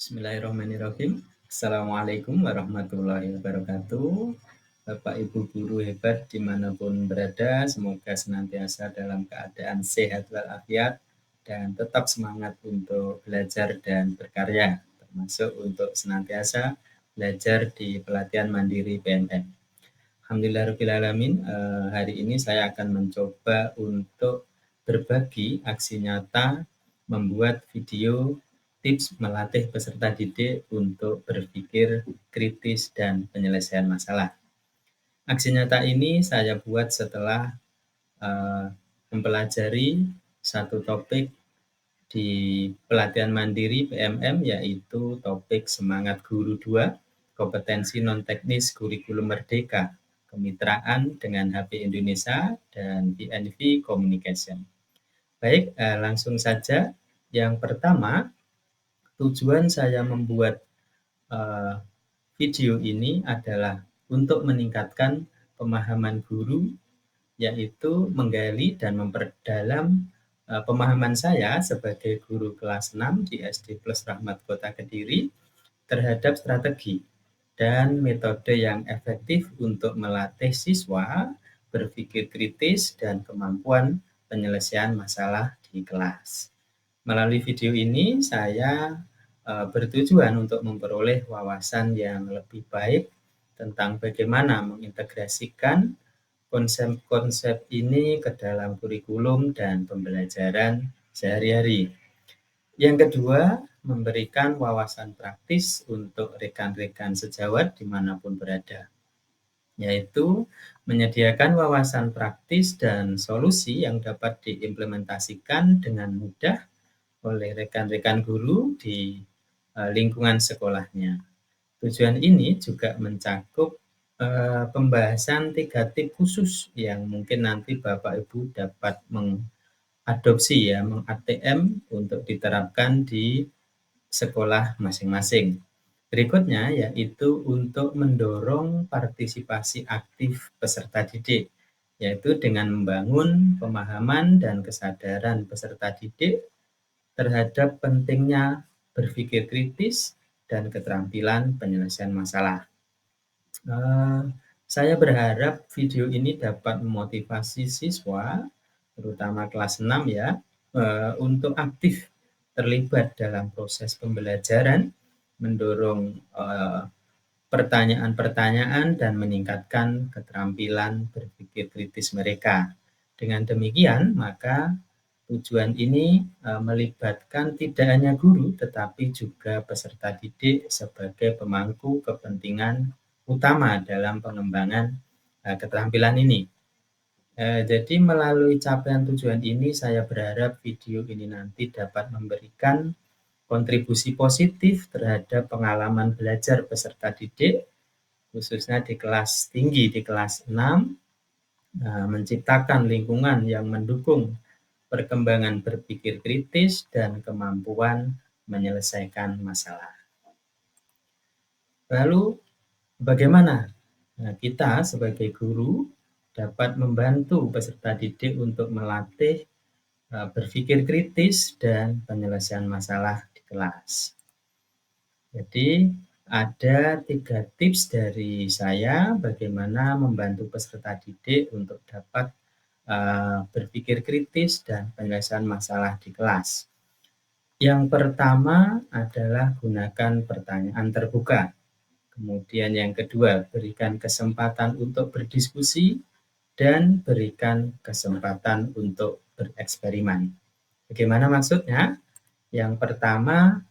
Bismillahirrahmanirrahim. Assalamualaikum warahmatullahi wabarakatuh. Bapak Ibu guru hebat dimanapun berada, semoga senantiasa dalam keadaan sehat walafiat dan tetap semangat untuk belajar dan berkarya, termasuk untuk senantiasa belajar di pelatihan mandiri PNM. Alhamdulillahirrahmanirrahim. Hari ini saya akan mencoba untuk berbagi aksi nyata membuat video tips melatih peserta didik untuk berpikir kritis dan penyelesaian masalah. Aksi nyata ini saya buat setelah mempelajari satu topik di pelatihan mandiri PMM, yaitu topik Semangat Guru 2, Kompetensi Non-Teknis Kurikulum Merdeka, Kemitraan dengan HP Indonesia dan BNV Communication. Baik, langsung saja. Yang pertama, tujuan saya membuat video ini adalah untuk meningkatkan pemahaman guru, yaitu menggali dan memperdalam pemahaman saya sebagai guru kelas 6 di SD Plus Rahmat Kota Kediri terhadap strategi dan metode yang efektif untuk melatih siswa berpikir kritis dan kemampuan penyelesaian masalah di kelas. Melalui video ini saya bertujuan untuk memperoleh wawasan yang lebih baik tentang bagaimana mengintegrasikan konsep-konsep ini ke dalam kurikulum dan pembelajaran sehari-hari. Yang kedua, memberikan wawasan praktis untuk rekan-rekan sejawat dimanapun berada, yaitu menyediakan wawasan praktis dan solusi yang dapat diimplementasikan dengan mudah oleh rekan-rekan guru di lingkungan sekolahnya. Tujuan ini juga mencakup pembahasan 3 tip khusus yang mungkin nanti Bapak Ibu dapat mengadopsi ya, meng-ATM untuk diterapkan di sekolah masing-masing. Berikutnya yaitu untuk mendorong partisipasi aktif peserta didik, yaitu dengan membangun pemahaman dan kesadaran peserta didik terhadap pentingnya berpikir kritis dan keterampilan penyelesaian masalah. Saya berharap video ini dapat memotivasi siswa, terutama kelas 6 ya, untuk aktif terlibat dalam proses pembelajaran, mendorong pertanyaan-pertanyaan dan meningkatkan keterampilan berpikir kritis mereka. Dengan demikian, maka tujuan ini melibatkan tidak hanya guru, tetapi juga peserta didik sebagai pemangku kepentingan utama dalam pengembangan keterampilan ini. Jadi melalui capaian tujuan ini, saya berharap video ini nanti dapat memberikan kontribusi positif terhadap pengalaman belajar peserta didik, khususnya di kelas tinggi, di kelas 6, menciptakan lingkungan yang mendukung perkembangan berpikir kritis dan kemampuan menyelesaikan masalah. Lalu, bagaimana kita sebagai guru dapat membantu peserta didik untuk melatih berpikir kritis dan penyelesaian masalah di kelas? Jadi, ada 3 tips dari saya bagaimana membantu peserta didik untuk dapat berpikir kritis dan penyelesaian masalah di kelas. Yang pertama adalah gunakan pertanyaan terbuka. Kemudian yang kedua, berikan kesempatan untuk berdiskusi dan berikan kesempatan untuk bereksperimen. Bagaimana maksudnya? Yang pertama,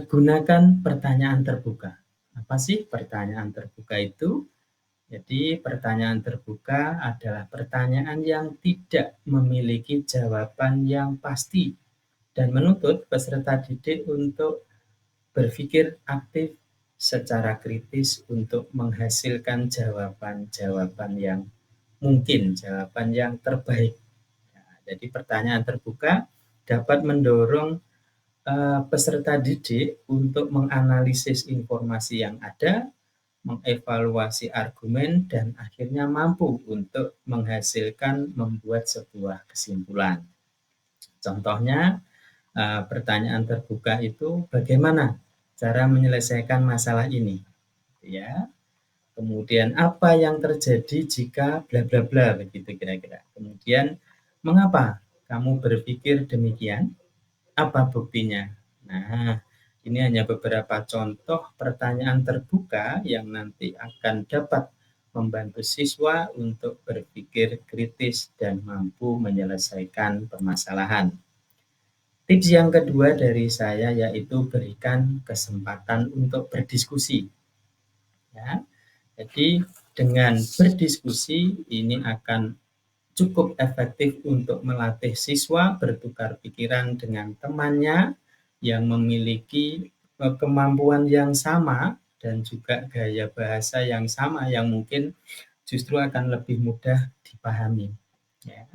gunakan pertanyaan terbuka. Apa sih pertanyaan terbuka itu? Jadi pertanyaan terbuka adalah pertanyaan yang tidak memiliki jawaban yang pasti dan menuntut peserta didik untuk berpikir aktif secara kritis untuk menghasilkan jawaban-jawaban yang mungkin, jawaban yang terbaik. Nah, jadi pertanyaan terbuka dapat mendorong peserta didik untuk menganalisis informasi yang ada, mengevaluasi argumen, dan akhirnya mampu untuk menghasilkan membuat sebuah kesimpulan. Contohnya, pertanyaan terbuka itu bagaimana cara menyelesaikan masalah ini, ya. Kemudian apa yang terjadi jika bla bla bla, begitu kira-kira. Kemudian mengapa kamu berpikir demikian? Apa buktinya? Nah, ini hanya beberapa contoh pertanyaan terbuka yang nanti akan dapat membantu siswa untuk berpikir kritis dan mampu menyelesaikan permasalahan. Tips yang kedua dari saya yaitu berikan kesempatan untuk berdiskusi. Ya, jadi dengan berdiskusi ini akan cukup efektif untuk melatih siswa bertukar pikiran dengan temannya yang memiliki kemampuan yang sama dan juga gaya bahasa yang sama yang mungkin justru akan lebih mudah dipahami. Ya.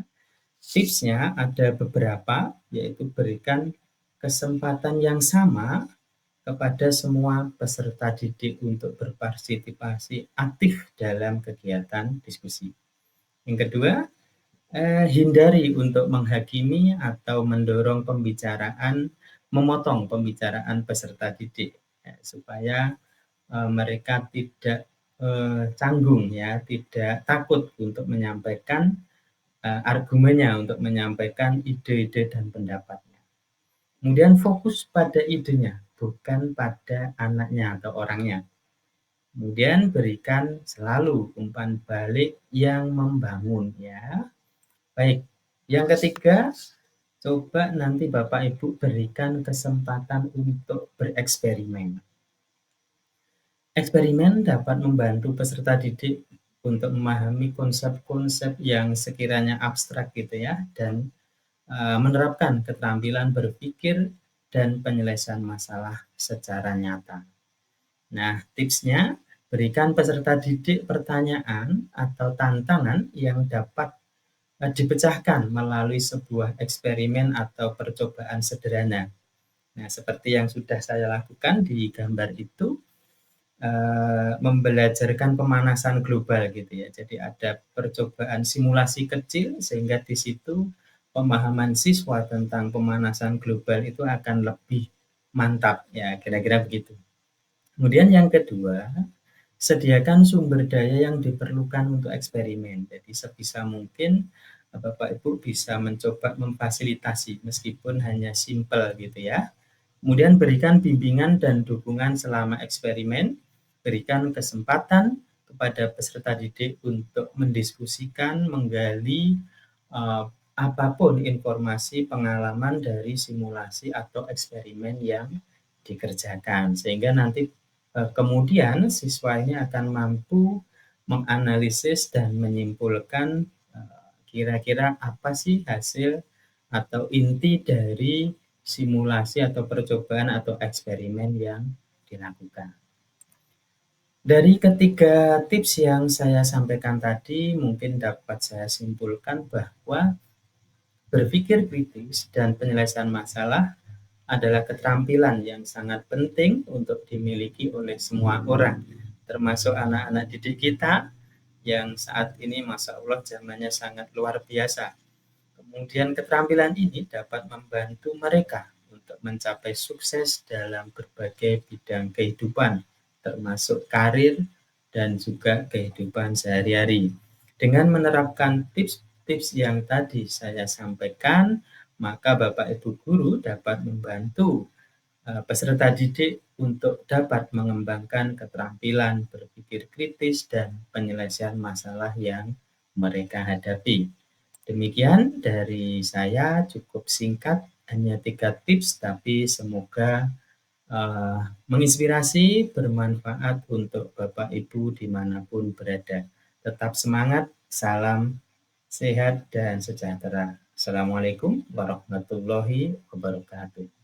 Tipsnya ada beberapa, yaitu berikan kesempatan yang sama kepada semua peserta didik untuk berpartisipasi aktif dalam kegiatan diskusi. Yang kedua, hindari untuk menghakimi atau mendorong pembicaraan, memotong pembicaraan peserta didik, ya, supaya mereka tidak canggung, ya, tidak takut untuk menyampaikan argumennya, untuk menyampaikan ide-ide dan pendapatnya. Kemudian fokus pada idenya, bukan pada anaknya atau orangnya. Kemudian berikan selalu umpan balik yang membangun, ya. Baik, yang ketiga, coba nanti Bapak Ibu berikan kesempatan untuk bereksperimen. Eksperimen dapat membantu peserta didik untuk memahami konsep-konsep yang sekiranya abstrak gitu ya, dan menerapkan keterampilan berpikir dan penyelesaian masalah secara nyata. Nah, tipsnya, berikan peserta didik pertanyaan atau tantangan yang dapat dipecahkan melalui sebuah eksperimen atau percobaan sederhana. Nah, seperti yang sudah saya lakukan di gambar itu, membelajarkan pemanasan global gitu ya. Jadi ada percobaan simulasi kecil sehingga di situ pemahaman siswa tentang pemanasan global itu akan lebih mantap ya, kira-kira begitu. Kemudian yang kedua, sediakan sumber daya yang diperlukan untuk eksperimen. Jadi sebisa mungkin Bapak Ibu bisa mencoba memfasilitasi meskipun hanya simpel gitu ya. Kemudian berikan bimbingan dan dukungan selama eksperimen, berikan kesempatan kepada peserta didik untuk mendiskusikan, menggali apapun informasi pengalaman dari simulasi atau eksperimen yang dikerjakan. Sehingga nanti kemudian siswa ini akan mampu menganalisis dan menyimpulkan kira-kira apa sih hasil atau inti dari simulasi atau percobaan atau eksperimen yang dilakukan. Dari ketiga tips yang saya sampaikan tadi, mungkin dapat saya simpulkan bahwa berpikir kritis dan penyelesaian masalah adalah keterampilan yang sangat penting untuk dimiliki oleh semua orang, termasuk anak-anak didik kita yang saat ini Masya Allah zamannya sangat luar biasa. Kemudian keterampilan ini dapat membantu mereka untuk mencapai sukses dalam berbagai bidang kehidupan, termasuk karir dan juga kehidupan sehari-hari. Dengan menerapkan tips-tips yang tadi saya sampaikan, maka Bapak Ibu guru dapat membantu peserta didik untuk dapat mengembangkan keterampilan berpikir kritis dan penyelesaian masalah yang mereka hadapi. Demikian dari saya, cukup singkat, hanya 3 tips, tapi semoga menginspirasi, bermanfaat untuk Bapak Ibu dimanapun berada. Tetap semangat, salam sehat dan sejahtera. Assalamualaikum warahmatullahi wabarakatuh.